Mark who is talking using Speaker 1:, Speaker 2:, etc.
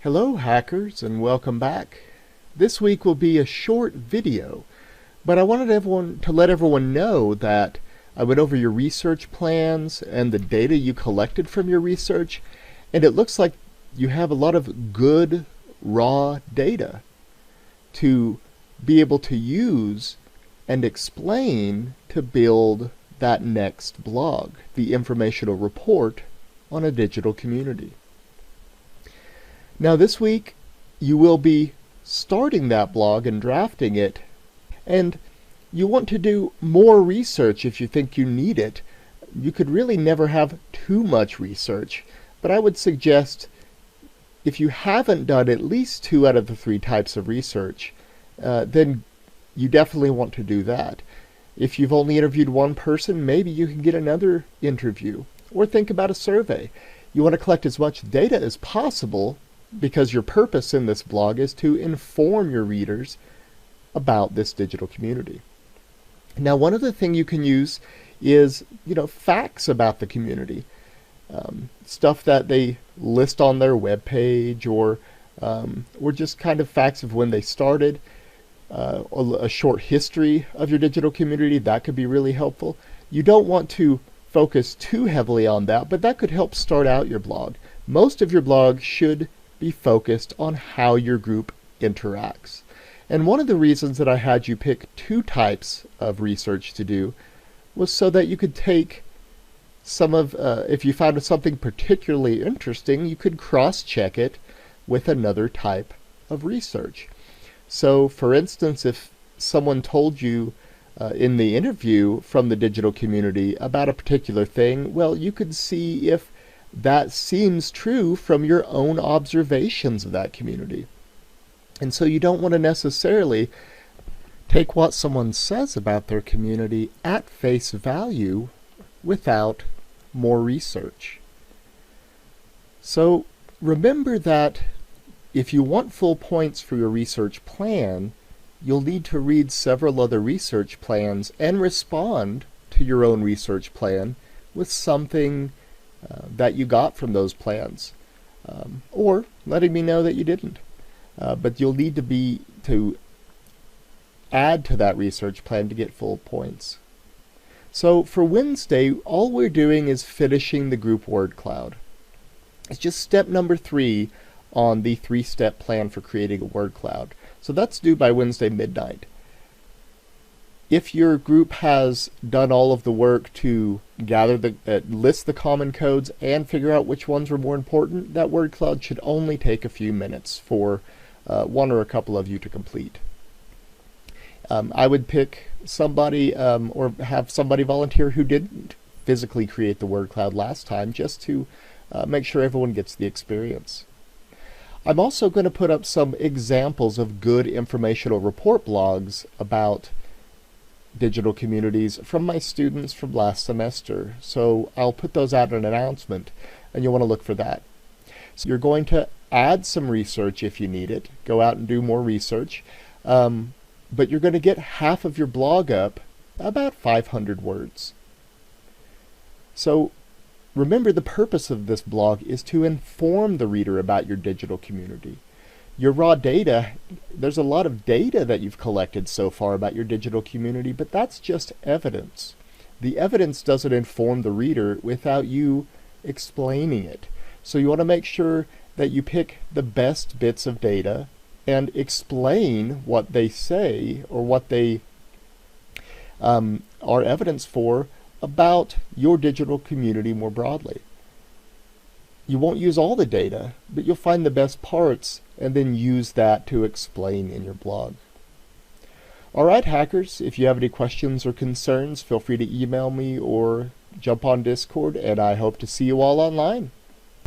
Speaker 1: Hello hackers and welcome back. This week will be a short video, but I wanted to let everyone know that I went over your research plans and the data you collected from your research, and it looks like you have a lot of good raw data to be able to use and explain to build that next blog, the informational report on a digital community. Now this week you will be starting that blog and drafting it, and you want to do more research if you think you need it. You could really never have too much research, but I would suggest if you haven't done at least 2 out of the 3 types of research, then you definitely want to do that. If you've only interviewed one person, maybe you can get another interview, or think about a survey. You want to collect as much data as possible because your purpose in this blog is to inform your readers about this digital community. Now, one other thing you can use is, facts about the community. Stuff that they list on their webpage, or just kind of facts of when they started, a short history of your digital community. That could be really helpful. You don't want to focus too heavily on that, but that could help start out your blog. Most of your blog should be focused on how your group interacts. And one of the reasons that I had you pick 2 types of research to do was so that you could take some of, if you found something particularly interesting, you could cross-check it with another type of research. So, for instance, if someone told you in the interview from the digital community about a particular thing, well, you could see if that seems true from your own observations of that community. And so you don't want to necessarily take what someone says about their community at face value without more research. So remember that if you want full points for your research plan, you'll need to read several other research plans and respond to your own research plan with something that you got from those plans, or letting me know that you didn't. But you'll need to add to that research plan to get full points. So for Wednesday, all we're doing is finishing the group word cloud. It's just step number 3 on the 3-step plan for creating a word cloud. So that's due by Wednesday midnight. If your group has done all of the work to gather list the common codes and figure out which ones were more important, that word cloud should only take a few minutes for one or a couple of you to complete. I would pick somebody or have somebody volunteer who didn't physically create the word cloud last time, just to make sure everyone gets the experience. I'm also going to put up some examples of good informational report blogs about digital communities from my students from last semester. So I'll put those out in an announcement, and you'll want to look for that. So you're going to add some research if you need it. Go out and do more research. But you're going to get half of your blog up, about 500 words. So remember, the purpose of this blog is to inform the reader about your digital community. Your raw data, there's a lot of data that you've collected so far about your digital community, but that's just evidence. The evidence doesn't inform the reader without you explaining it. So you want to make sure that you pick the best bits of data and explain what they say or what they are evidence for about your digital community more broadly. You won't use all the data, but you'll find the best parts and then use that to explain in your blog. Alright hackers, if you have any questions or concerns, feel free to email me or jump on Discord, and I hope to see you all online.